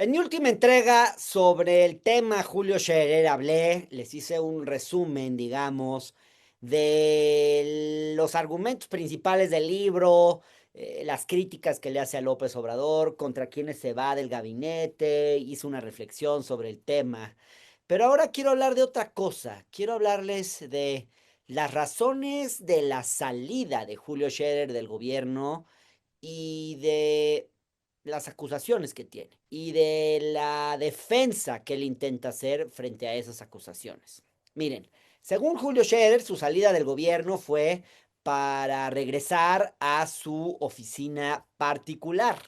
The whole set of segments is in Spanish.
En mi última entrega sobre el tema Julio Scherer hablé, les hice un resumen, digamos, de los argumentos principales del libro, las críticas que le hace a López Obrador, contra quienes se va del gabinete, hice una reflexión sobre el tema. Pero ahora quiero hablar de otra cosa, quiero hablarles de las razones de la salida de Julio Scherer del gobierno y de las acusaciones que tiene y de la defensa que él intenta hacer frente a esas acusaciones. Miren, según Julio Scherer, su salida del gobierno fue para regresar a su oficina particular.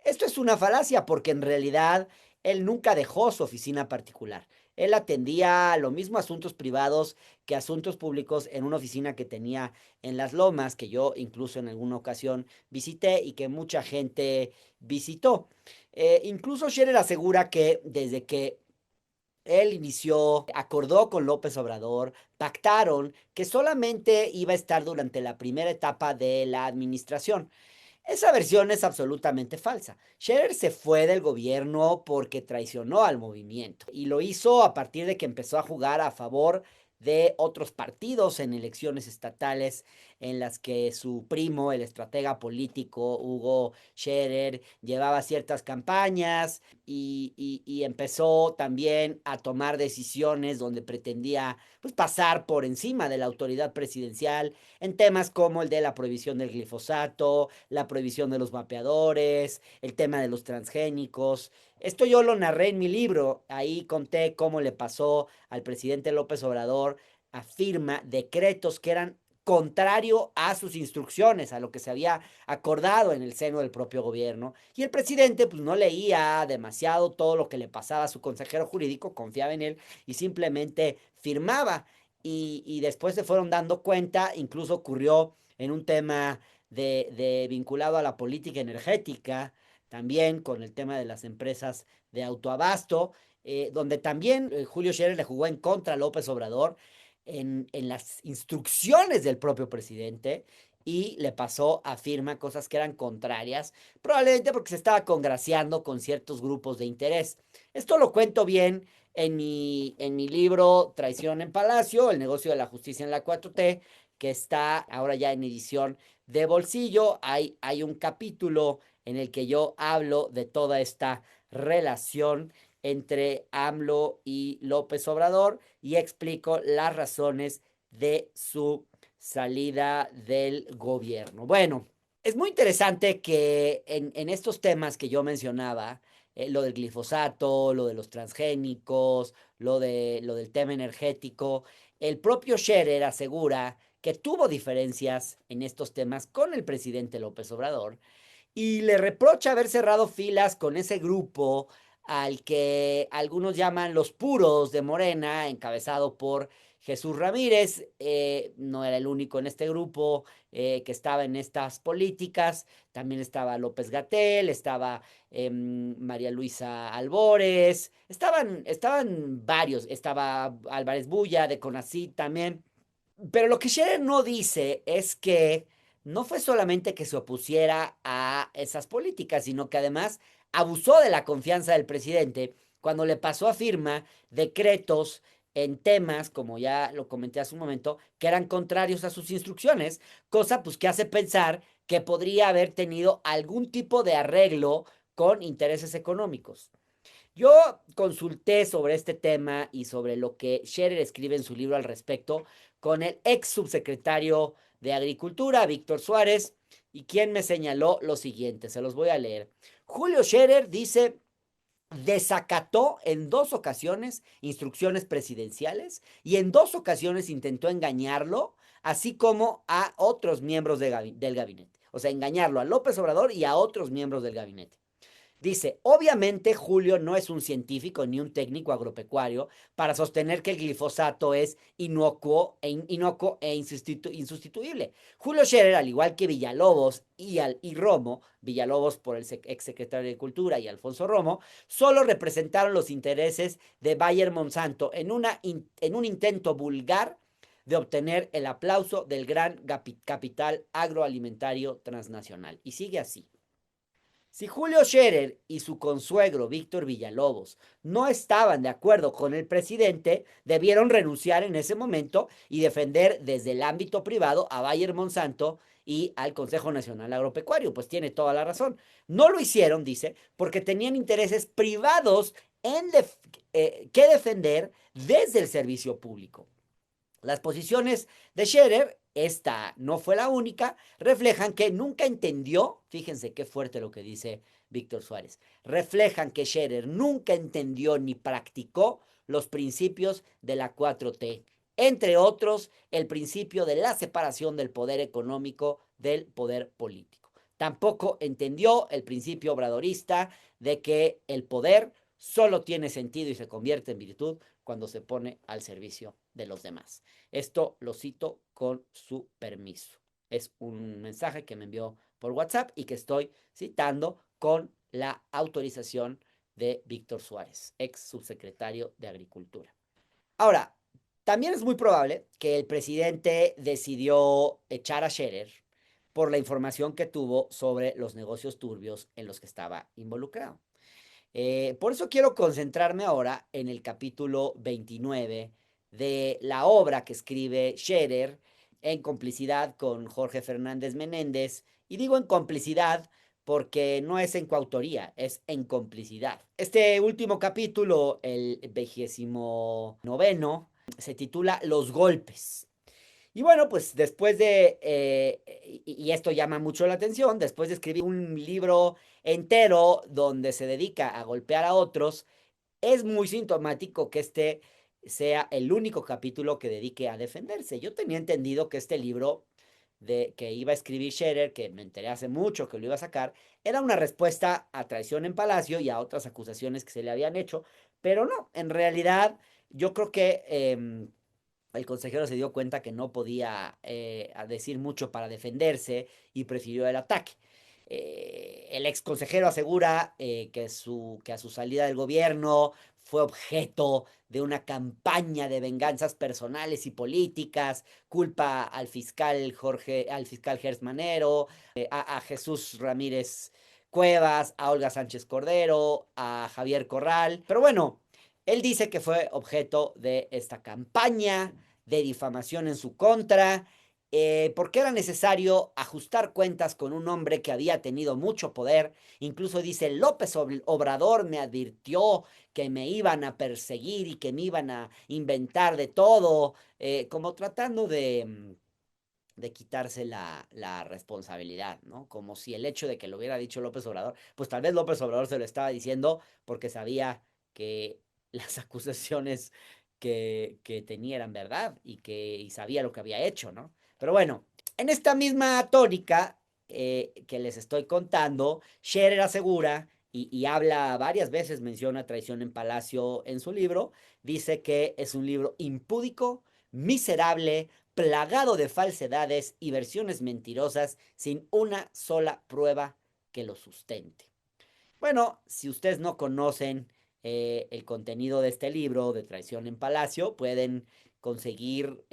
Esto es una falacia porque en realidad él nunca dejó su oficina particular. Él atendía lo mismo asuntos privados que asuntos públicos en una oficina que tenía en Las Lomas, que yo incluso en alguna ocasión visité y que mucha gente visitó. Incluso Scherer asegura que desde que él inició, acordó con López Obrador, pactaron que solamente iba a estar durante la primera etapa de la administración. Esa versión es absolutamente falsa. Scherer se fue del gobierno porque traicionó al movimiento y lo hizo a partir de que empezó a jugar a favor de otros partidos en elecciones estatales en las que su primo, el estratega político Hugo Scherer, llevaba ciertas campañas y empezó también a tomar decisiones donde pretendía pues, pasar por encima de la autoridad presidencial en temas como el de la prohibición del glifosato, la prohibición de los vapeadores, el tema de los transgénicos. Esto yo lo narré en mi libro, ahí conté cómo le pasó al presidente López Obrador, afirma decretos que eran contrario a sus instrucciones, a lo que se había acordado en el seno del propio gobierno. Y el presidente pues no leía demasiado todo lo que le pasaba a su consejero jurídico, confiaba en él y simplemente firmaba. Y después se fueron dando cuenta, incluso ocurrió en un tema vinculado a la política energética, también con el tema de las empresas de autoabasto, donde también Julio Scherer le jugó en contra a López Obrador en las instrucciones del propio presidente y le pasó a firma cosas que eran contrarias, probablemente porque se estaba congraciando con ciertos grupos de interés. Esto lo cuento bien en mi libro Traición en Palacio, el negocio de la justicia en la 4T, que está ahora ya en edición de bolsillo. Hay un capítulo en el que yo hablo de toda esta relación entre AMLO y López Obrador y explico las razones de su salida del gobierno. Bueno, es muy interesante que en estos temas que yo mencionaba, lo del glifosato, lo de los transgénicos, lo del tema energético, el propio Scherer asegura que tuvo diferencias en estos temas con el presidente López Obrador y le reprocha haber cerrado filas con ese grupo al que algunos llaman los puros de Morena, encabezado por Jesús Ramírez. No era el único en este grupo que estaba en estas políticas. También estaba López Gatel, estaba María Luisa Albores, estaban varios, estaba Álvarez Bulla de CONACYT también. Pero lo que Scherer no dice es que no fue solamente que se opusiera a esas políticas, sino que además abusó de la confianza del presidente cuando le pasó a firma decretos en temas, como ya lo comenté hace un momento, que eran contrarios a sus instrucciones, cosa pues que hace pensar que podría haber tenido algún tipo de arreglo con intereses económicos. Yo consulté sobre este tema y sobre lo que Scherer escribe en su libro al respecto con el ex subsecretario de Agricultura, Víctor Suárez, y quien me señaló lo siguiente, se los voy a leer. Julio Scherer dice, desacató en dos ocasiones instrucciones presidenciales y en dos ocasiones intentó engañarlo, así como a otros miembros del gabinete. O sea, engañarlo a López Obrador y a otros miembros del gabinete. Dice, obviamente Julio no es un científico ni un técnico agropecuario para sostener que el glifosato es inocuo e insustituible. Julio Scherer, al igual que Villalobos y Romo, Villalobos por el exsecretario de Agricultura y Alfonso Romo, solo representaron los intereses de Bayer Monsanto en un intento vulgar de obtener el aplauso del gran capital agroalimentario transnacional. Y sigue así. Si Julio Scherer y su consuegro Víctor Villalobos no estaban de acuerdo con el presidente, debieron renunciar en ese momento y defender desde el ámbito privado a Bayer Monsanto y al Consejo Nacional Agropecuario. Pues tiene toda la razón. No lo hicieron, dice, porque tenían intereses privados en que defender desde el servicio público. Las posiciones de Scherer, esta no fue la única, reflejan que nunca entendió, fíjense qué fuerte lo que dice Víctor Suárez, reflejan que Scherer nunca entendió ni practicó los principios de la 4T, entre otros el principio de la separación del poder económico del poder político. Tampoco entendió el principio obradorista de que el poder solo tiene sentido y se convierte en virtud cuando se pone al servicio de los demás. Esto lo cito con su permiso. Es un mensaje que me envió por WhatsApp y que estoy citando con la autorización de Víctor Suárez, ex subsecretario de Agricultura. Ahora, también es muy probable que el presidente decidió echar a Scherer por la información que tuvo sobre los negocios turbios en los que estaba involucrado. Por eso quiero concentrarme ahora en el capítulo 29 de la obra que escribe Scherer en complicidad con Jorge Fernández Menéndez. Y digo en complicidad porque no es en coautoría, es en complicidad. Este último capítulo, el 29, se titula Los golpes. Y bueno, pues después y esto llama mucho la atención, después de escribir un libro entero donde se dedica a golpear a otros, es muy sintomático que este sea el único capítulo que dedique a defenderse. Yo tenía entendido que este libro que iba a escribir Scherer, que me enteré hace mucho que lo iba a sacar, era una respuesta a traición en Palacio y a otras acusaciones que se le habían hecho, pero no, en realidad yo creo que el consejero se dio cuenta que no podía decir mucho para defenderse y prefirió el ataque. El ex consejero asegura que a su salida del gobierno fue objeto de una campaña de venganzas personales y políticas, culpa al fiscal Gers Manero, a Jesús Ramírez Cuevas, a Olga Sánchez Cordero, a Javier Corral. Pero bueno, él dice que fue objeto de esta campaña de difamación en su contra, porque era necesario ajustar cuentas con un hombre que había tenido mucho poder. Incluso dice, López Obrador me advirtió que me iban a perseguir y que me iban a inventar de todo, como tratando de quitarse la responsabilidad, ¿no? Como si el hecho de que lo hubiera dicho López Obrador, pues tal vez López Obrador se lo estaba diciendo porque sabía que las acusaciones que tenía eran verdad y sabía lo que había hecho, ¿no? Pero bueno, en esta misma tónica que les estoy contando, Scherer asegura y habla varias veces, menciona Traición en Palacio en su libro, dice que es un libro impúdico, miserable, plagado de falsedades y versiones mentirosas sin una sola prueba que lo sustente. Bueno, si ustedes no conocen el contenido de este libro de Traición en Palacio, pueden conseguir,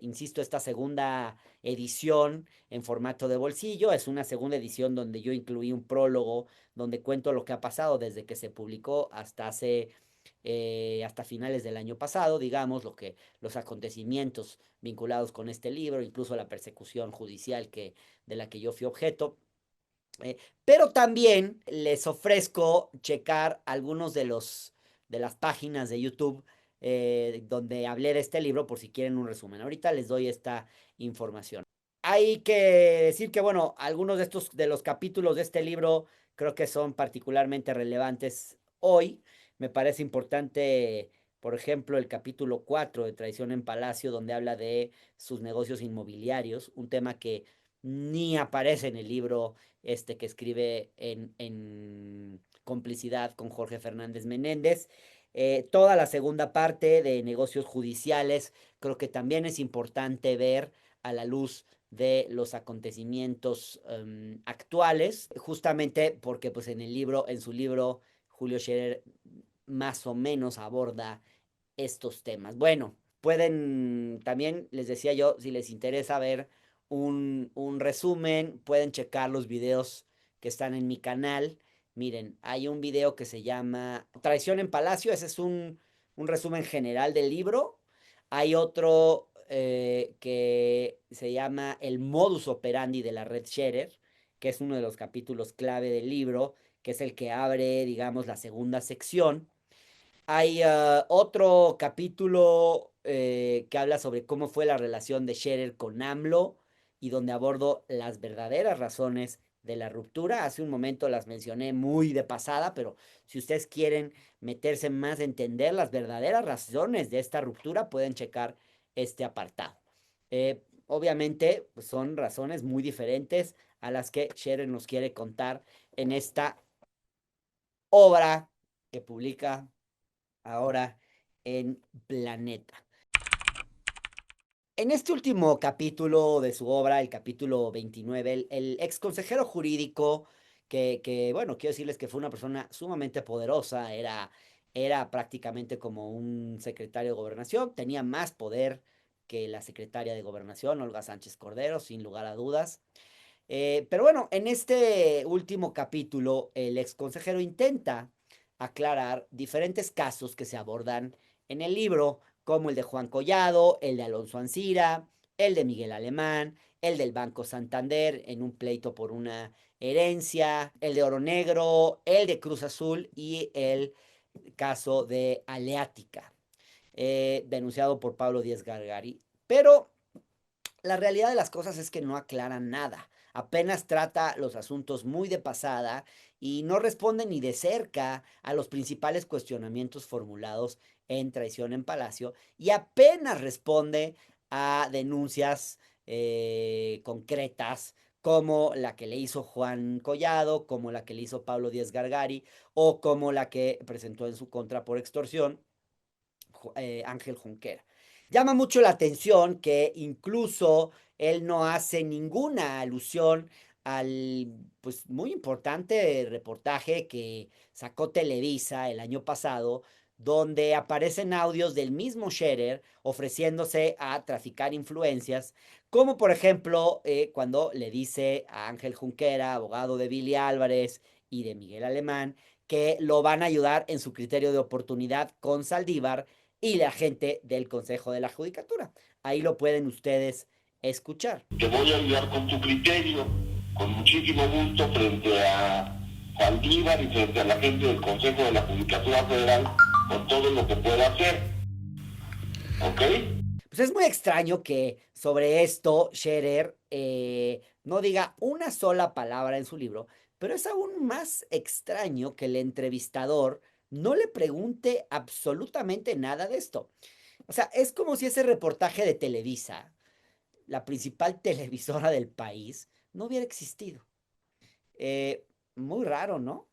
insisto, esta segunda edición en formato de bolsillo. Es una segunda edición donde yo incluí un prólogo donde cuento lo que ha pasado desde que se publicó hasta finales del año pasado, digamos, los acontecimientos vinculados con este libro, incluso la persecución judicial de la que yo fui objeto. Pero también les ofrezco checar algunos de las páginas de YouTube donde hablé de este libro por si quieren un resumen. Ahorita les doy esta información. Hay que decir que, bueno, algunos de los capítulos de este libro creo que son particularmente relevantes hoy. Me parece importante, por ejemplo, el capítulo 4 de Traición en Palacio, donde habla de sus negocios inmobiliarios, un tema que ni aparece en el libro que escribe en complicidad con Jorge Fernández Menéndez. Toda la segunda parte de negocios judiciales creo que también es importante ver a la luz de los acontecimientos actuales, justamente porque pues en su libro, Julio Scherer más o menos aborda estos temas. Bueno, pueden también, les decía yo, si les interesa ver un resumen, pueden checar los videos que están en mi canal. Miren, hay un video que se llama Traición en Palacio, ese es un resumen general del libro. Hay otro que se llama El modus operandi de la red Scherer, que es uno de los capítulos clave del libro, que es el que abre, digamos, la segunda sección. Hay otro capítulo que habla sobre cómo fue la relación de Scherer con AMLO y donde abordo las verdaderas razones de la ruptura. Hace un momento las mencioné muy de pasada, pero si ustedes quieren meterse más a entender las verdaderas razones de esta ruptura, pueden checar este apartado. Obviamente, pues son razones muy diferentes a las que Scherer nos quiere contar en esta obra que publica ahora en Planeta. En este último capítulo de su obra, el capítulo 29, el ex consejero jurídico, bueno, quiero decirles que fue una persona sumamente poderosa, era prácticamente como un secretario de gobernación, tenía más poder que la secretaria de gobernación, Olga Sánchez Cordero, sin lugar a dudas. Pero bueno, en este último capítulo, el ex consejero intenta aclarar diferentes casos que se abordan en el libro, como el de Juan Collado, el de Alonso Ancira, el de Miguel Alemán, el del Banco Santander en un pleito por una herencia, el de Oro Negro, el de Cruz Azul y el caso de Aleática, denunciado por Pablo Díaz Gargari. Pero la realidad de las cosas es que no aclara nada. Apenas trata los asuntos muy de pasada y no responde ni de cerca a los principales cuestionamientos formulados en Traición en Palacio y apenas responde a denuncias concretas como la que le hizo Juan Collado, como la que le hizo Pablo Díaz Gargari o como la que presentó en su contra por extorsión Ángel Junquera. Llama mucho la atención que incluso él no hace ninguna alusión al pues muy importante reportaje que sacó Televisa el año pasado, donde aparecen audios del mismo Scherer ofreciéndose a traficar influencias, como por ejemplo cuando le dice a Ángel Junquera, abogado de Billy Álvarez y de Miguel Alemán, que lo van a ayudar en su criterio de oportunidad con Saldívar y la gente del Consejo de la Judicatura. Ahí lo pueden ustedes escuchar. Te voy a ayudar con tu criterio, con muchísimo gusto frente a Saldívar y frente a la gente del Consejo de la Judicatura Federal con todo lo que pueda hacer. ¿Ok? Pues es muy extraño que sobre esto Scherer no diga una sola palabra en su libro, pero es aún más extraño que el entrevistador no le pregunte absolutamente nada de esto. O sea, es como si ese reportaje de Televisa, la principal televisora del país, no hubiera existido. Muy raro, ¿no?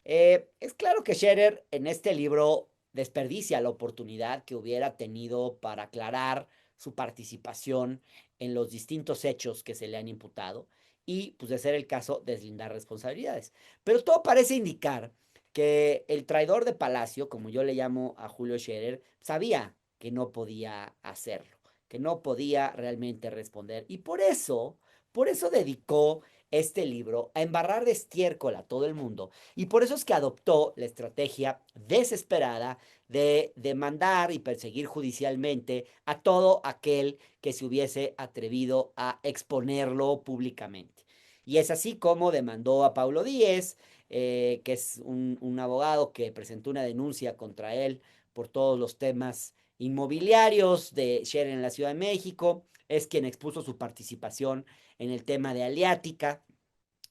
Es claro que Scherer en este libro desperdicia la oportunidad que hubiera tenido para aclarar su participación en los distintos hechos que se le han imputado y, pues de ser el caso, deslindar responsabilidades. Pero todo parece indicar que el traidor de Palacio, como yo le llamo a Julio Scherer, sabía que no podía hacerlo, que no podía realmente responder y por eso dedicó este libro a embarrar de estiércol a todo el mundo y por eso es que adoptó la estrategia desesperada de demandar y perseguir judicialmente a todo aquel que se hubiese atrevido a exponerlo públicamente. Y es así como demandó a Paulo Díez, que es un abogado que presentó una denuncia contra él por todos los temas inmobiliarios de Scherer en la Ciudad de México. Es quien expuso su participación en el tema de Aliática.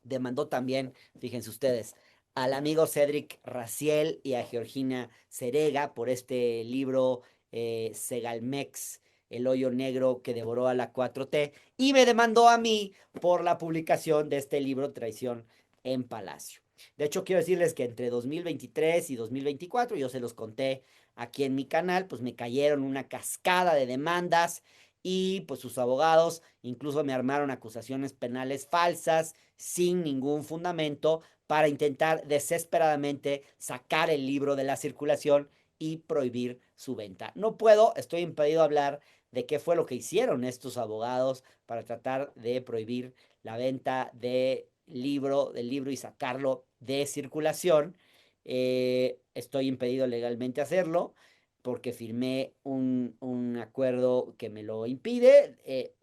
Demandó también, fíjense ustedes, al amigo Cedric Raciel y a Georgina Cerega por este libro Segalmex, El hoyo negro que devoró a la 4T, y me demandó a mí por la publicación de este libro Traición en Palacio. De hecho, quiero decirles que entre 2023 y 2024, yo se los conté aquí en mi canal, pues me cayeron una cascada de demandas y pues sus abogados incluso me armaron acusaciones penales falsas sin ningún fundamento para intentar desesperadamente sacar el libro de la circulación y prohibir su venta. No puedo, estoy impedido a hablar de qué fue lo que hicieron estos abogados para tratar de prohibir la venta de del libro y sacarlo de circulación. Estoy impedido legalmente hacerlo porque firmé un acuerdo que me lo impide,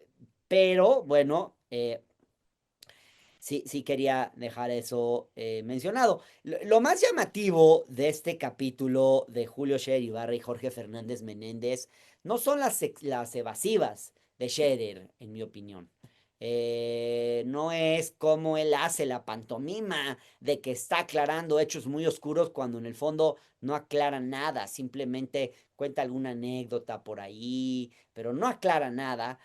pero bueno, sí quería dejar eso mencionado. Lo más llamativo de este capítulo de Julio Scherer Ibarra y Jorge Fernández Menéndez no son las evasivas de Scherer, en mi opinión. No es como él hace la pantomima de que está aclarando hechos muy oscuros cuando en el fondo no aclara nada, simplemente cuenta alguna anécdota por ahí, pero no aclara nada.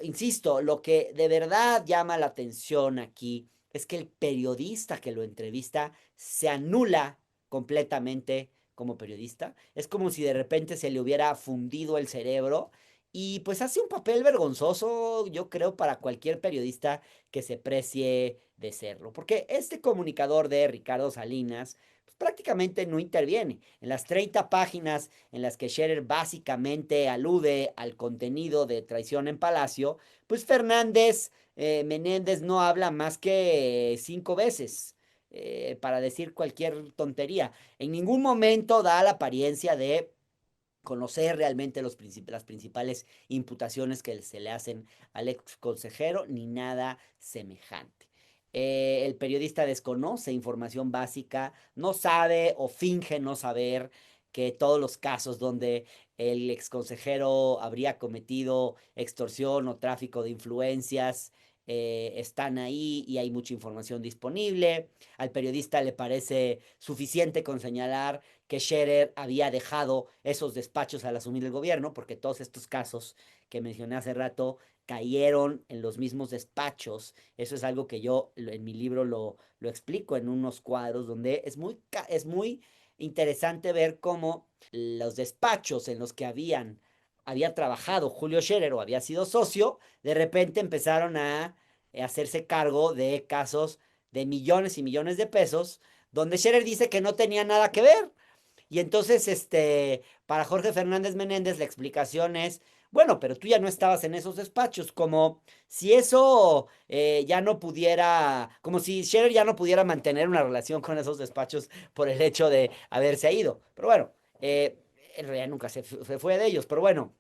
Insisto, lo que de verdad llama la atención aquí es que el periodista que lo entrevista se anula completamente como periodista. Es como si de repente se le hubiera fundido el cerebro y pues hace un papel vergonzoso, yo creo, para cualquier periodista que se precie de serlo. Porque este comunicador de Ricardo Salinas pues, prácticamente no interviene. En las 30 páginas en las que Scherer básicamente alude al contenido de Traición en Palacio, pues Fernández Menéndez no habla más que 5 veces para decir cualquier tontería. En ningún momento da la apariencia de conocer realmente las principales imputaciones que se le hacen al ex consejero, ni nada semejante. El periodista desconoce información básica, no sabe o finge no saber que todos los casos donde el ex consejero habría cometido extorsión o tráfico de influencias están ahí y hay mucha información disponible. Al periodista le parece suficiente con señalar que Scherer había dejado esos despachos al asumir el gobierno, porque todos estos casos que mencioné hace rato cayeron en los mismos despachos. Eso es algo que yo en mi libro lo explico en unos cuadros donde es muy interesante ver cómo los despachos en los que había trabajado Julio Scherer o había sido socio, de repente empezaron a hacerse cargo de casos de millones y millones de pesos, donde Scherer dice que no tenía nada que ver. Y entonces, para Jorge Fernández Menéndez, la explicación es, bueno, pero tú ya no estabas en esos despachos, como si eso ya no pudiera, como si Scherer ya no pudiera mantener una relación con esos despachos por el hecho de haberse ido. Pero bueno, en realidad nunca se fue de ellos, pero bueno.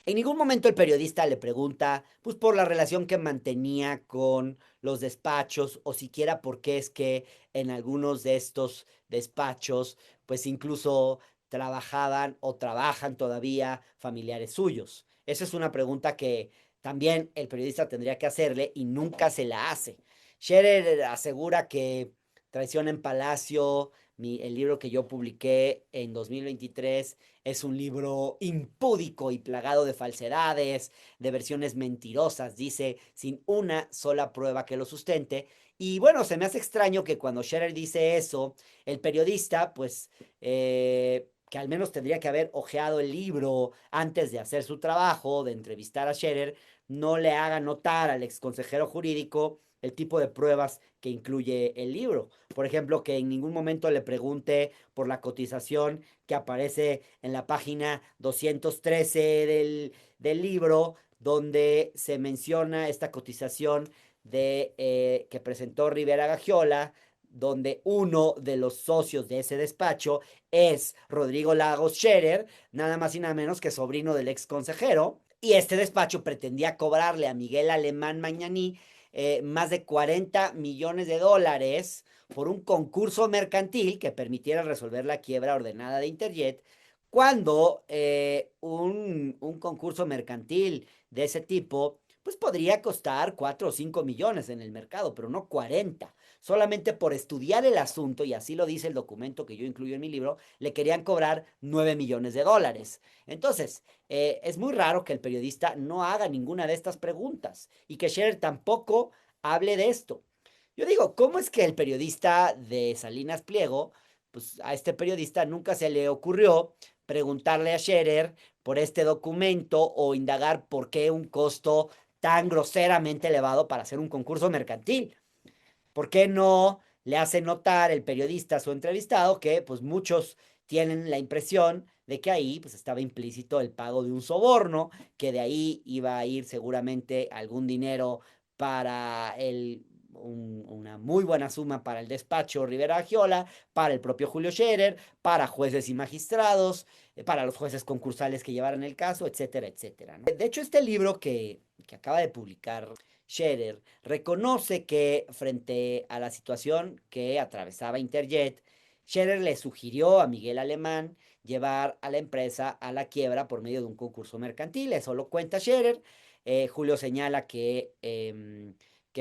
En ningún momento el periodista le pregunta, pues, por la relación que mantenía con los despachos o siquiera por qué es que en algunos de estos despachos, pues, incluso trabajaban o trabajan todavía familiares suyos. Esa es una pregunta que también el periodista tendría que hacerle y nunca se la hace. Scherer asegura que Traición en Palacio, el libro que yo publiqué en 2023, es un libro impúdico y plagado de falsedades, de versiones mentirosas, dice, sin una sola prueba que lo sustente. Y bueno, se me hace extraño que cuando Scherer dice eso, el periodista, pues, que al menos tendría que haber ojeado el libro antes de hacer su trabajo, de entrevistar a Scherer, no le haga notar al exconsejero jurídico el tipo de pruebas que incluye el libro. Por ejemplo, que en ningún momento le pregunte por la cotización que aparece en la página 213 del libro, donde se menciona esta cotización que presentó Rivera Gagiola, donde uno de los socios de ese despacho es Rodrigo Lagos Scherer, nada más y nada menos que sobrino del ex consejero, y este despacho pretendía cobrarle a Miguel Alemán Mañaní más de 40 millones de dólares por un concurso mercantil que permitiera resolver la quiebra ordenada de Interjet, cuando un concurso mercantil de ese tipo pues podría costar 4 o 5 millones en el mercado, pero no 40. Solamente por estudiar el asunto, y así lo dice el documento que yo incluyo en mi libro, le querían cobrar 9 millones de dólares. Entonces, es muy raro que el periodista no haga ninguna de estas preguntas y que Scherer tampoco hable de esto. Yo digo, ¿cómo es que el periodista de Salinas Pliego, pues a este periodista nunca se le ocurrió preguntarle a Scherer por este documento o indagar por qué un costo tan groseramente elevado para hacer un concurso mercantil? ¿Por qué no le hace notar el periodista a su entrevistado que pues muchos tienen la impresión de que ahí pues estaba implícito el pago de un soborno, que de ahí iba a ir seguramente algún dinero para una muy buena suma para el despacho Rivera Agiola, para el propio Julio Scherer, para jueces y magistrados, para los jueces concursales que llevaran el caso, etcétera, etcétera, ¿no? De hecho, este libro que acaba de publicar Scherer reconoce que frente a la situación que atravesaba Interjet, Scherer le sugirió a Miguel Alemán llevar a la empresa a la quiebra por medio de un concurso mercantil. Eso lo cuenta Scherer. Julio señala que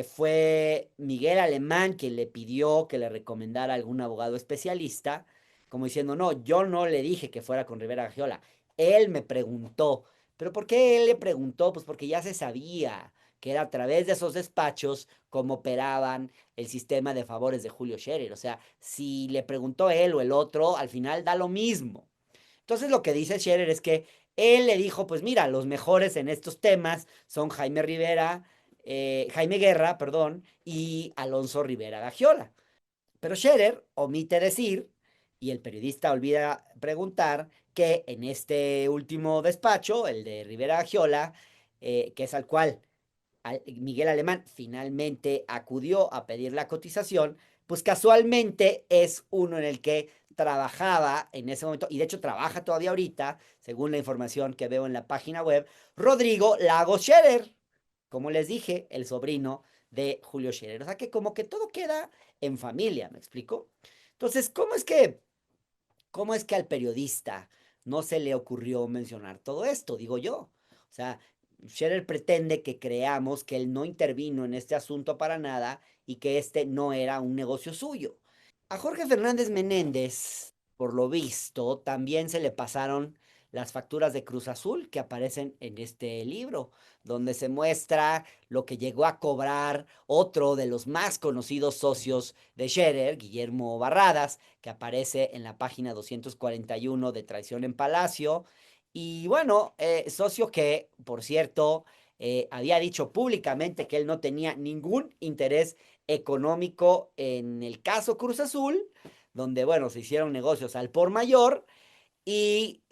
fue Miguel Alemán quien le pidió que le recomendara algún abogado especialista, como diciendo, no, yo no le dije que fuera con Rivera Agiola, él me preguntó. ¿Pero por qué él le preguntó? Pues porque ya se sabía que era a través de esos despachos cómo operaban el sistema de favores de Julio Scherer. O sea, si le preguntó él o el otro, al final da lo mismo. Entonces lo que dice Scherer es que él le dijo, pues mira, los mejores en estos temas son Jaime Guerra, perdón, y Alonso Rivera Gagiola. Pero Scherer omite decir, y el periodista olvida preguntar, que en este último despacho, el de Rivera Gagiola, que es al cual Miguel Alemán finalmente acudió a pedir la cotización, pues casualmente es uno en el que trabajaba en ese momento, y de hecho trabaja todavía ahorita, según la información que veo en la página web, Rodrigo Lago Scherer, como les dije, el sobrino de Julio Scherer. O sea que como que todo queda en familia, ¿me explico? Entonces, cómo es que al periodista no se le ocurrió mencionar todo esto? Digo yo. O sea, Scherer pretende que creamos que él no intervino en este asunto para nada y que este no era un negocio suyo. A Jorge Fernández Menéndez, por lo visto, también se le pasaron las facturas de Cruz Azul que aparecen en este libro, donde se muestra lo que llegó a cobrar otro de los más conocidos socios de Scherer, Guillermo Barradas, que aparece en la página 241 de Traición en Palacio. Y bueno, socio que, por cierto, había dicho públicamente que él no tenía ningún interés económico en el caso Cruz Azul, donde, bueno, se hicieron negocios al por mayor y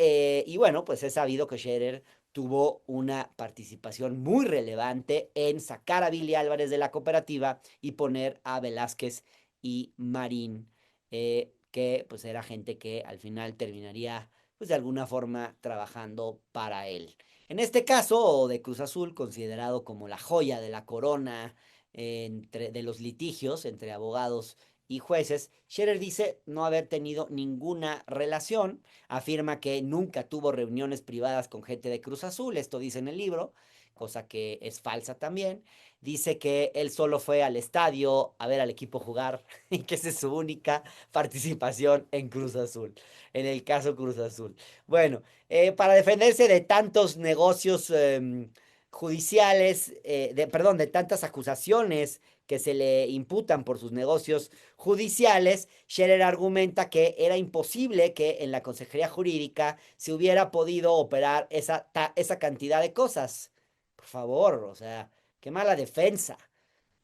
bueno, pues es sabido que Scherer tuvo una participación muy relevante en sacar a Billy Álvarez de la cooperativa y poner a Velázquez y Marín, que pues era gente que al final terminaría pues de alguna forma trabajando para él. En este caso de Cruz Azul, considerado como la joya de la corona de los litigios entre abogados y jueces, Scherer dice no haber tenido ninguna relación, afirma que nunca tuvo reuniones privadas con gente de Cruz Azul, esto dice en el libro, cosa que es falsa también. Dice que él solo fue al estadio a ver al equipo jugar y que esa es su única participación en Cruz Azul, en el caso Cruz Azul. Bueno, para defenderse de tantos negocios judiciales, perdón, de tantas acusaciones que se le imputan por sus negocios judiciales, Scherer argumenta que era imposible que en la Consejería Jurídica se hubiera podido operar esa cantidad de cosas. Por favor, o sea, qué mala defensa.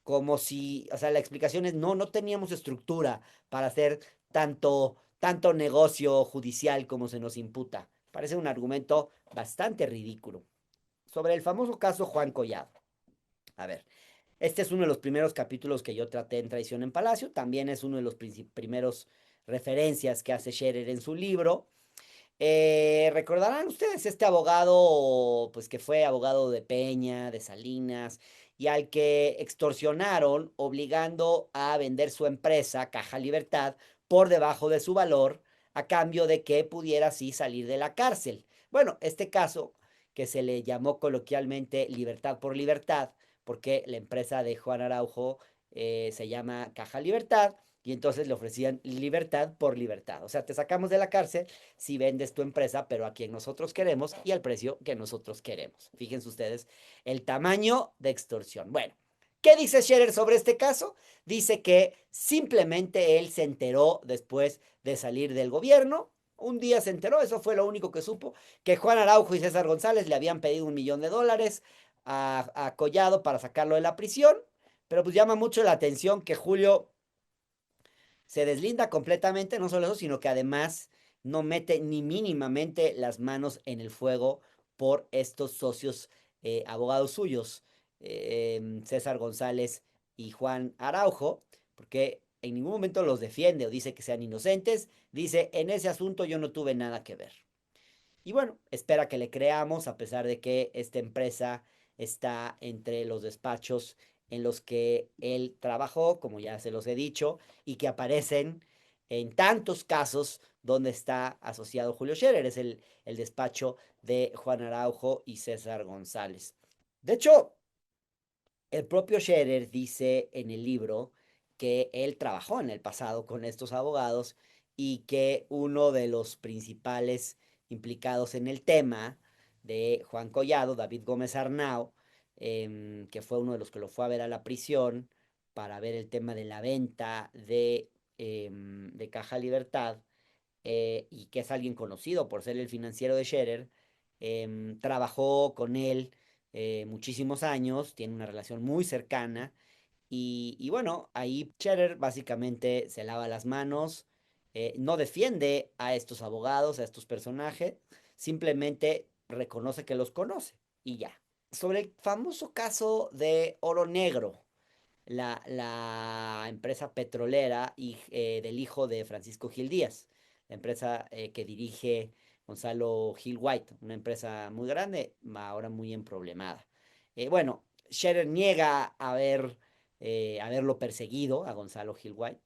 Como si, o sea, la explicación es, no teníamos estructura para hacer tanto negocio judicial como se nos imputa. Parece un argumento bastante ridículo. Sobre el famoso caso Juan Collado. A ver, este es uno de los primeros capítulos que yo traté en Traición en Palacio. También es uno de los primeros referencias que hace Scherer en su libro. Recordarán ustedes este abogado, pues que fue abogado de Peña, de Salinas, y al que extorsionaron obligando a vender su empresa, Caja Libertad, por debajo de su valor, a cambio de que pudiera así salir de la cárcel. Bueno, este caso, que se le llamó coloquialmente Libertad por Libertad, porque la empresa de Juan Araujo se llama Caja Libertad, y entonces le ofrecían libertad por libertad. O sea, te sacamos de la cárcel si vendes tu empresa, pero a quien nosotros queremos y al precio que nosotros queremos. Fíjense ustedes el tamaño de extorsión. Bueno, ¿qué dice Scherer sobre este caso? Dice que simplemente él se enteró después de salir del gobierno. Un día se enteró, eso fue lo único que supo, que Juan Araujo y César González le habían pedido $1 millón a Collado para sacarlo de la prisión. Pero pues llama mucho la atención que Julio se deslinda completamente, no solo eso, sino que además no mete ni mínimamente las manos en el fuego por estos socios abogados suyos, César González y Juan Araujo, porque en ningún momento los defiende o dice que sean inocentes, dice, en ese asunto yo no tuve nada que ver. Y bueno, espera que le creamos a pesar de que esta empresa está entre los despachos en los que él trabajó, como ya se los he dicho, y que aparecen en tantos casos donde está asociado Julio Scherer. Es el despacho de Juan Araujo y César González. De hecho, el propio Scherer dice en el libro que él trabajó en el pasado con estos abogados y que uno de los principales implicados en el tema de Juan Collado, David Gómez Arnao, que fue uno de los que lo fue a ver a la prisión para ver el tema de la venta de Caja Libertad, y que es alguien conocido por ser el financiero de Scherer, trabajó con él muchísimos años, tiene una relación muy cercana y bueno, ahí Scherer básicamente se lava las manos, no defiende a estos abogados, a estos personajes, simplemente reconoce que los conoce y ya. Sobre el famoso caso de Oro Negro, la empresa petrolera del hijo de Francisco Gil Díaz, la empresa que dirige Gonzalo Gil White, una empresa muy grande, ahora muy emproblemada. Bueno, Scherer niega haberlo perseguido a Gonzalo Gil White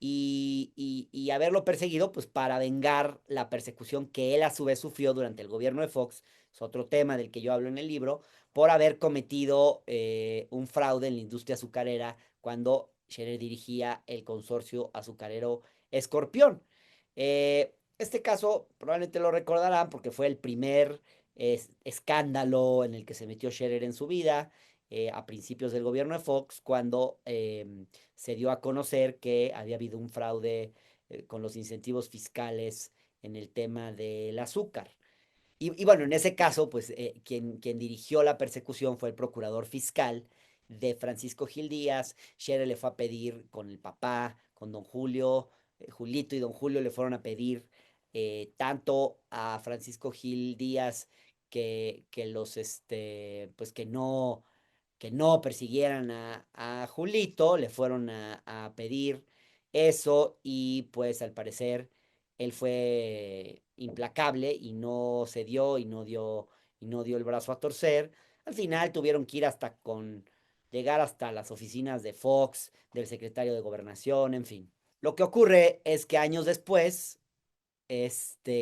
y haberlo perseguido pues para vengar la persecución que él a su vez sufrió durante el gobierno de Fox, es otro tema del que yo hablo en el libro, por haber cometido un fraude en la industria azucarera cuando Scherer dirigía el consorcio azucarero Escorpión. Este caso probablemente lo recordarán porque fue el primer escándalo en el que se metió Scherer en su vida, a principios del gobierno de Fox, cuando se dio a conocer que había habido un fraude con los incentivos fiscales en el tema del azúcar. Y bueno, en ese caso, pues quien dirigió la persecución fue el procurador fiscal de Francisco Gil Díaz. Scherer le fue a pedir con el papá, con don Julio, Julito y don Julio le fueron a pedir tanto a Francisco Gil Díaz que los, pues que no persiguieran a Julito, le fueron a pedir eso y pues al parecer él fue implacable y no cedió y no dio el brazo a torcer. Al final tuvieron que ir llegar hasta las oficinas de Fox, del secretario de Gobernación, en fin. Lo que ocurre es que años después,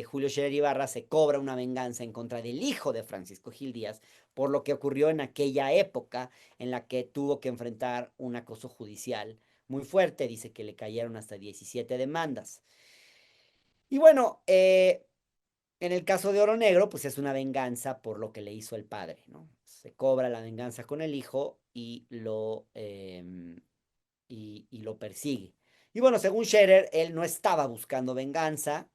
Julio Scherer Ibarra se cobra una venganza en contra del hijo de Francisco Gil Díaz por lo que ocurrió en aquella época en la que tuvo que enfrentar un acoso judicial muy fuerte. Dice que le cayeron hasta 17 demandas. Y bueno, en el caso de Oro Negro, pues es una venganza por lo que le hizo el padre, ¿no? Se cobra la venganza con el hijo y lo persigue. Y bueno, según Scherer, él no estaba buscando venganza,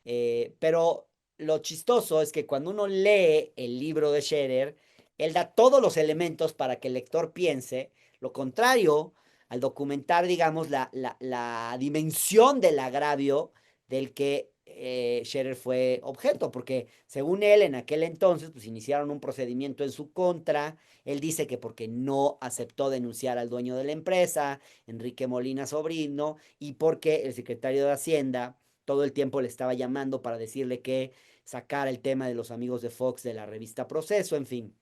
pero lo chistoso es que cuando uno lee el libro de Scherer, él da todos los elementos para que el lector piense lo contrario al documentar, digamos, la dimensión del agravio del que Scherer fue objeto, porque según él, en aquel entonces, pues iniciaron un procedimiento en su contra. Él dice que porque no aceptó denunciar al dueño de la empresa, Enrique Molina Sobrino, y porque el secretario de Hacienda todo el tiempo le estaba llamando para decirle que sacara el tema de los amigos de Fox de la revista Proceso, en fin.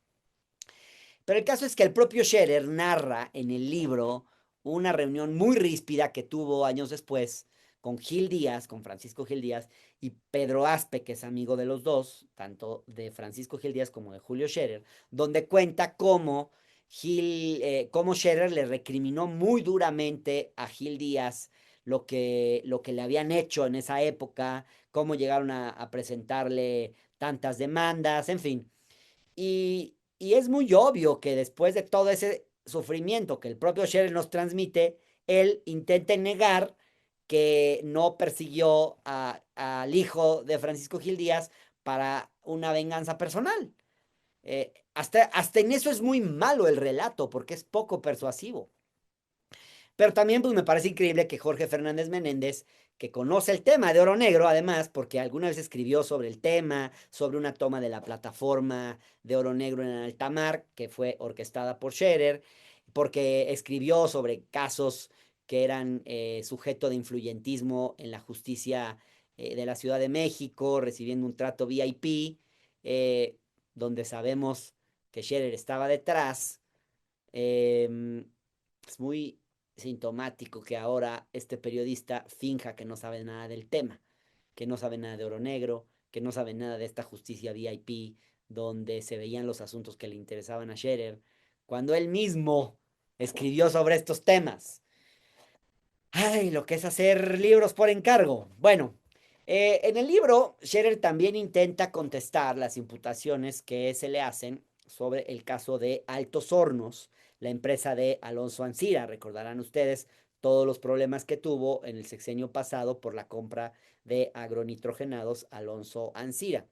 Pero el caso es que el propio Scherer narra en el libro una reunión muy ríspida que tuvo años después con Gil Díaz, con Francisco Gil Díaz, y Pedro Aspe, que es amigo de los dos, tanto de Francisco Gil Díaz como de Julio Scherer, donde cuenta cómo Scherer le recriminó muy duramente a Gil Díaz lo que le habían hecho en esa época, cómo llegaron a presentarle tantas demandas, en fin. Y es muy obvio que después de todo ese sufrimiento que el propio Scherer nos transmite, él intenta negar que no persiguió al hijo de Francisco Gil Díaz para una venganza personal. Hasta en eso es muy malo el relato, porque es poco persuasivo. Pero también pues me parece increíble que Jorge Fernández Menéndez, que conoce el tema de Oro Negro, además, porque alguna vez escribió sobre el tema, sobre una toma de la plataforma de Oro Negro en alta mar, que fue orquestada por Scherer, porque escribió sobre casos que eran sujeto de influyentismo en la justicia de la Ciudad de México, recibiendo un trato VIP, donde sabemos que Scherer estaba detrás. Es muy sintomático que ahora este periodista finja que no sabe nada del tema, que no sabe nada de oro negro, que no sabe nada de esta justicia VIP, donde se veían los asuntos que le interesaban a Scherer, cuando él mismo escribió sobre estos temas. Ay, lo que es hacer libros por encargo. Bueno, en el libro, Scherer también intenta contestar las imputaciones que se le hacen sobre el caso de Altos Hornos, la empresa de Alonso Ancira. Recordarán ustedes todos los problemas que tuvo en el sexenio pasado por la compra de agronitrogenados Alonso Ancira.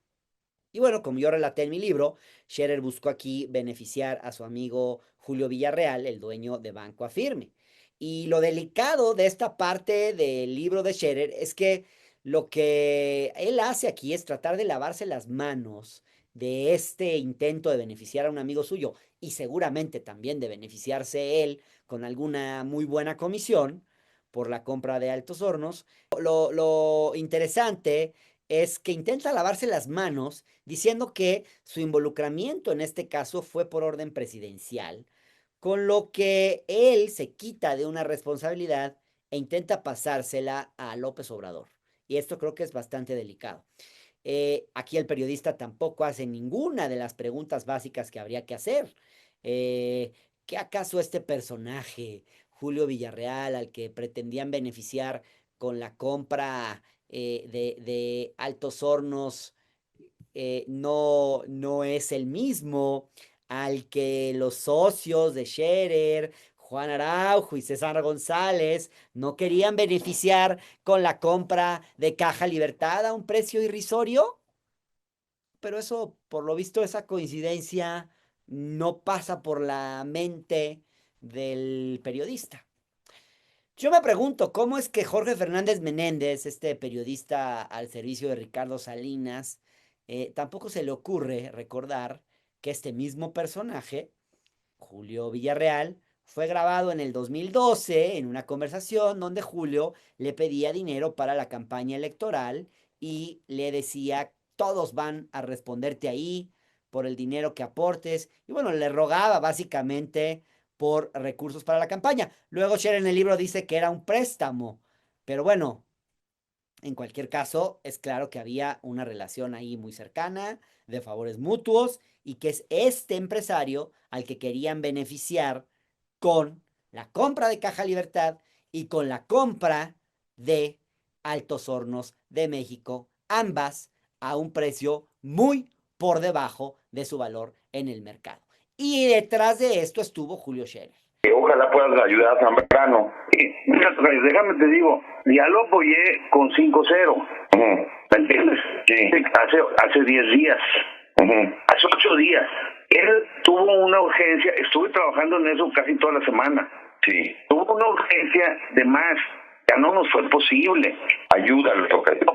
Y bueno, como yo relaté en mi libro, Scherer buscó aquí beneficiar a su amigo Julio Villarreal, el dueño de Banco Afirme. Y lo delicado de esta parte del libro de Scherer es que lo que él hace aquí es tratar de lavarse las manos de este intento de beneficiar a un amigo suyo y seguramente también de beneficiarse él con alguna muy buena comisión por la compra de Altos Hornos. Lo interesante es que intenta lavarse las manos diciendo que su involucramiento en este caso fue por orden presidencial, con lo que él se quita de una responsabilidad e intenta pasársela a López Obrador. Y esto creo que es bastante delicado. Aquí el periodista tampoco hace ninguna de las preguntas básicas que habría que hacer. Eh, ¿Qué acaso este personaje, Julio Villarreal, al que pretendían beneficiar con la compra de Altos Hornos, no es el mismo al que los socios de Scherer, Juan Araujo y César González no querían beneficiar con la compra de Caja Libertad a un precio irrisorio? Pero eso, por lo visto, esa coincidencia no pasa por la mente del periodista. Yo me pregunto, ¿cómo es que Jorge Fernández Menéndez, este periodista al servicio de Ricardo Salinas, tampoco se le ocurre recordar que este mismo personaje, Julio Villarreal, fue grabado en el 2012 en una conversación donde Julio le pedía dinero para la campaña electoral y le decía, todos van a responderte ahí por el dinero que aportes. Y bueno, le rogaba básicamente por recursos para la campaña. Luego Cher en el libro dice que era un préstamo, pero bueno, en cualquier caso, es claro que había una relación ahí muy cercana, de favores mutuos, y que es este empresario al que querían beneficiar con la compra de Caja Libertad y con la compra de Altos Hornos de México, ambas a un precio muy por debajo de su valor en el mercado. Y detrás de esto estuvo Julio Scherer. Ojalá puedas ayudar a Zambrano. Mira, déjame te digo, ya lo apoyé con 5-0. ¿Me entiendes? Sí. Hace 10 días. Hace 8 días. Él tuvo una urgencia, estuve trabajando en eso casi toda la semana. Sí. Tuvo una urgencia de más. Ya no nos fue posible. Ayúdalo, Tocayo.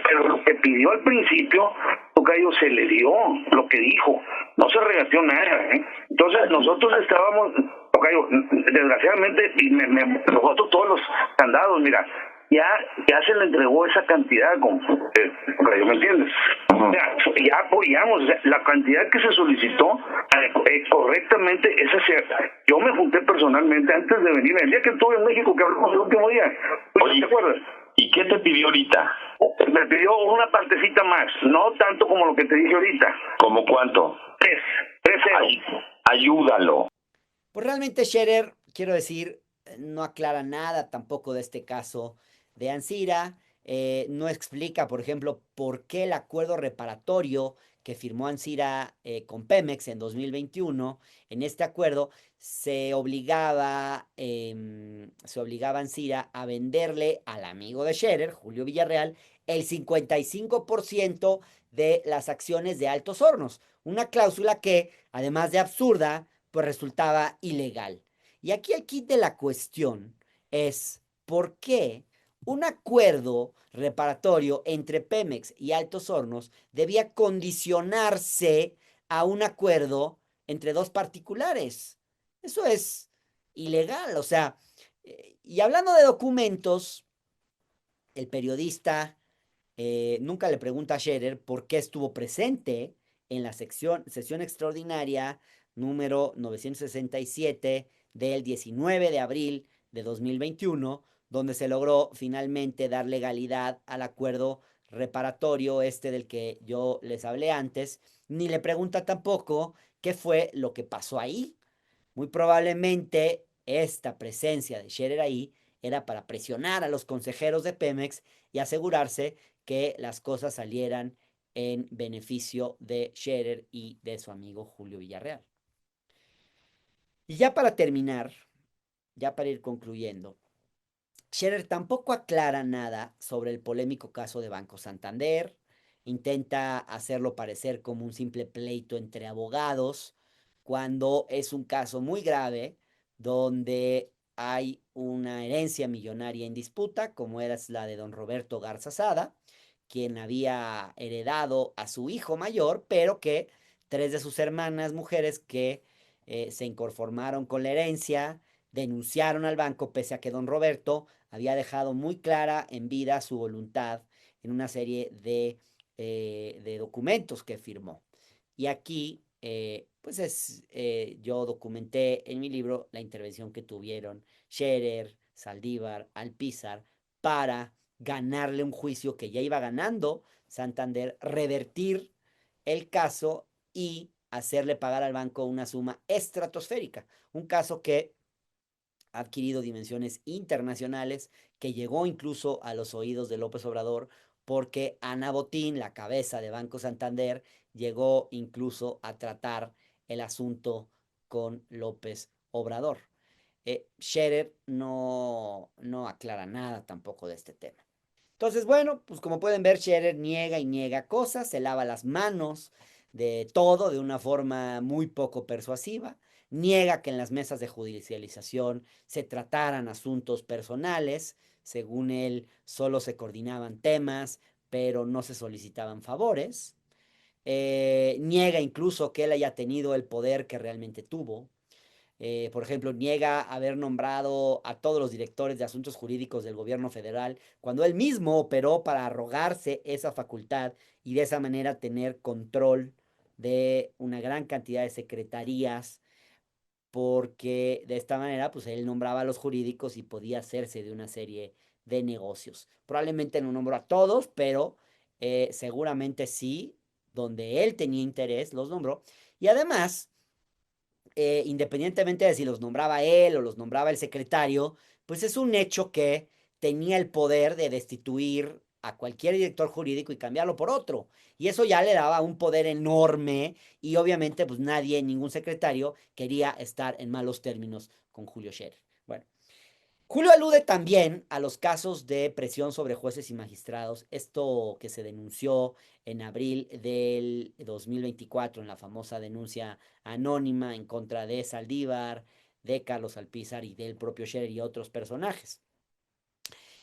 Pero lo que pidió al principio, Tocayo, se le dio lo que dijo. No se regateó nada, ¿eh? Entonces nosotros estábamos, Tocayo, desgraciadamente, y nosotros todos los candados, mira, ya se le entregó esa cantidad, Tocayo, ¿me entiendes? O sea, ya apoyamos, o sea, la cantidad que se solicitó correctamente, yo me junté personalmente antes de venir, el día que estuve en México, que hablamos el último día, ¿te acuerdas? ¿Y qué te pidió ahorita? Me pidió una partecita más, no tanto como lo que te dije ahorita. ¿Cómo cuánto? 3-0. Ayúdalo. Pues realmente Scherer, quiero decir, no aclara nada tampoco de este caso de Ancira, no explica, por ejemplo, por qué el acuerdo reparatorio que firmó Ancira con Pemex en 2021, en este acuerdo se obligaba a Ancira a venderle al amigo de Scherer, Julio Villarreal, el 55% de las acciones de Altos Hornos, una cláusula que, además de absurda, pues resultaba ilegal. Y aquí el kit de la cuestión es por qué un acuerdo reparatorio entre Pemex y Altos Hornos debía condicionarse a un acuerdo entre dos particulares. Eso es ilegal. O sea, y hablando de documentos, el periodista nunca le pregunta a Scherer por qué estuvo presente en la sesión extraordinaria número 967 del 19 de abril de 2021, donde se logró finalmente dar legalidad al acuerdo reparatorio del que yo les hablé antes, ni le pregunta tampoco qué fue lo que pasó ahí. Muy probablemente esta presencia de Scherer ahí era para presionar a los consejeros de Pemex y asegurarse que las cosas salieran en beneficio de Scherer y de su amigo Julio Villarreal. Y ya para terminar, ya para ir concluyendo, Scherer tampoco aclara nada sobre el polémico caso de Banco Santander, intenta hacerlo parecer como un simple pleito entre abogados, cuando es un caso muy grave donde hay una herencia millonaria en disputa, como era la de don Roberto Garza Sada, quien había heredado a su hijo mayor, pero que tres de sus hermanas mujeres que se inconformaron con la herencia denunciaron al banco, pese a que don Roberto había dejado muy clara en vida su voluntad en una serie de documentos que firmó. Y aquí, yo documenté en mi libro la intervención que tuvieron Scherer, Saldívar, Alpizar para ganarle un juicio que ya iba ganando Santander, revertir el caso y hacerle pagar al banco una suma estratosférica. Un caso que ha adquirido dimensiones internacionales, que llegó incluso a los oídos de López Obrador, porque Ana Botín, la cabeza de Banco Santander, llegó incluso a tratar el asunto con López Obrador. Scherer no aclara nada tampoco de este tema. Entonces, bueno, pues como pueden ver, Scherer niega y niega cosas, se lava las manos de todo de una forma muy poco persuasiva, niega que en las mesas de judicialización se trataran asuntos personales, según él solo se coordinaban temas, pero no se solicitaban favores, niega incluso que él haya tenido el poder que realmente tuvo, por ejemplo, niega haber nombrado a todos los directores de asuntos jurídicos del gobierno federal, cuando él mismo operó para arrogarse esa facultad y de esa manera tener control de una gran cantidad de secretarías, porque de esta manera pues él nombraba a los jurídicos y podía hacerse de una serie de negocios. Probablemente no nombró a todos, pero seguramente sí, donde él tenía interés, los nombró. Y además, independientemente de si los nombraba él o los nombraba el secretario, pues es un hecho que tenía el poder de destituir a cualquier director jurídico y cambiarlo por otro. Y eso ya le daba un poder enorme y obviamente pues nadie, ningún secretario quería estar en malos términos con Julio Scherer. Bueno, Julio alude también a los casos de presión sobre jueces y magistrados, esto que se denunció en abril del 2024 en la famosa denuncia anónima en contra de Saldívar, de Carlos Alpizar y del propio Scherer y otros personajes.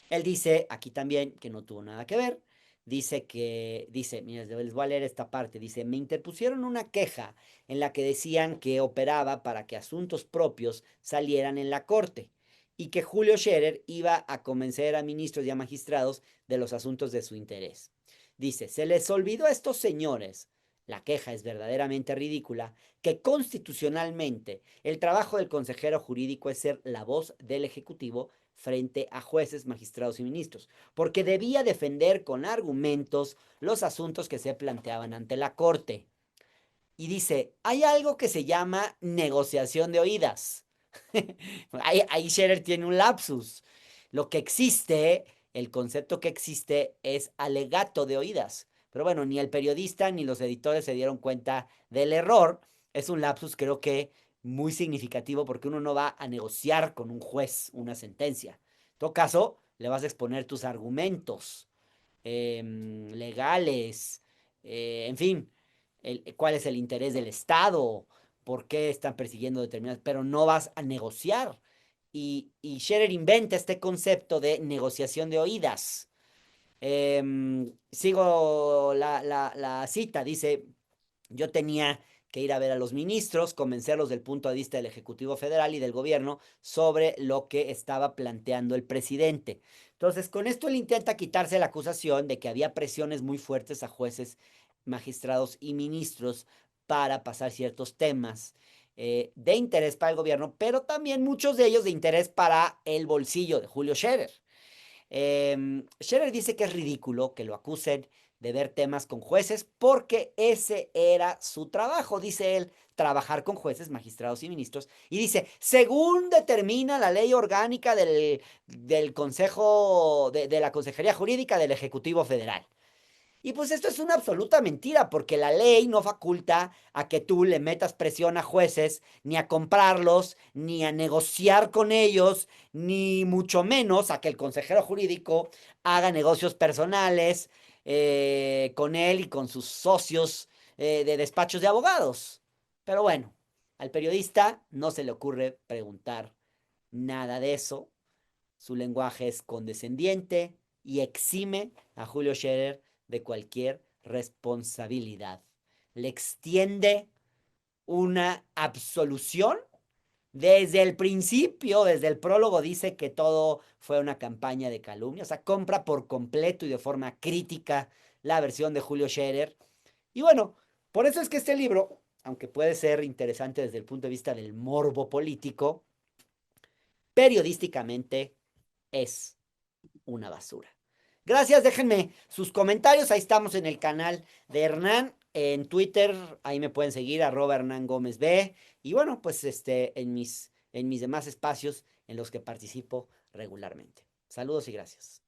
Él dice aquí también que no tuvo nada que ver. Mira, les voy a leer esta parte. Dice, me interpusieron una queja en la que decían que operaba para que asuntos propios salieran en la corte y que Julio Scherer iba a convencer a ministros y a magistrados de los asuntos de su interés. Dice, se les olvidó a estos señores, la queja es verdaderamente ridícula, que constitucionalmente el trabajo del consejero jurídico es ser la voz del Ejecutivo frente a jueces, magistrados y ministros, porque debía defender con argumentos los asuntos que se planteaban ante la Corte. Y dice, hay algo que se llama negociación de oídas. Ahí Scherer tiene un lapsus. Lo que existe, el concepto que existe es alegato de oídas. Pero bueno, ni el periodista ni los editores se dieron cuenta del error. Es un lapsus, creo que muy significativo, porque uno no va a negociar con un juez una sentencia. En todo caso, le vas a exponer tus argumentos legales, en fin, cuál es el interés del Estado, por qué están persiguiendo determinadas, pero no vas a negociar. Y Scherer inventa este concepto de negociación de oídas. Sigo la cita, dice, yo tenía que ir a ver a los ministros, convencerlos del punto de vista del Ejecutivo Federal y del gobierno sobre lo que estaba planteando el presidente. Entonces, con esto él intenta quitarse la acusación de que había presiones muy fuertes a jueces, magistrados y ministros para pasar ciertos temas de interés para el gobierno, pero también muchos de ellos de interés para el bolsillo de Julio Scherer. Scherer dice que es ridículo que lo acusen de ver temas con jueces porque ese era su trabajo, dice él, trabajar con jueces, magistrados y ministros. Y dice, según determina la ley orgánica del Consejo, de la Consejería Jurídica del Ejecutivo Federal. Y pues esto es una absoluta mentira, porque la ley no faculta a que tú le metas presión a jueces, ni a comprarlos, ni a negociar con ellos, ni mucho menos a que el consejero jurídico haga negocios personales con él y con sus socios de despachos de abogados. Pero bueno, al periodista no se le ocurre preguntar nada de eso. Su lenguaje es condescendiente y exime a Julio Scherer de cualquier responsabilidad. Le extiende una absolución. Desde el principio, desde el prólogo, dice que todo fue una campaña de calumnia. O sea, compra por completo y de forma crítica la versión de Julio Scherer. Y bueno, por eso es que este libro, aunque puede ser interesante desde el punto de vista del morbo político, periodísticamente es una basura. Gracias, déjenme sus comentarios. Ahí estamos en el canal de Hernán. En Twitter, ahí me pueden seguir, @HernánGómezB. Y bueno, pues en mis demás espacios en los que participo regularmente. Saludos y gracias.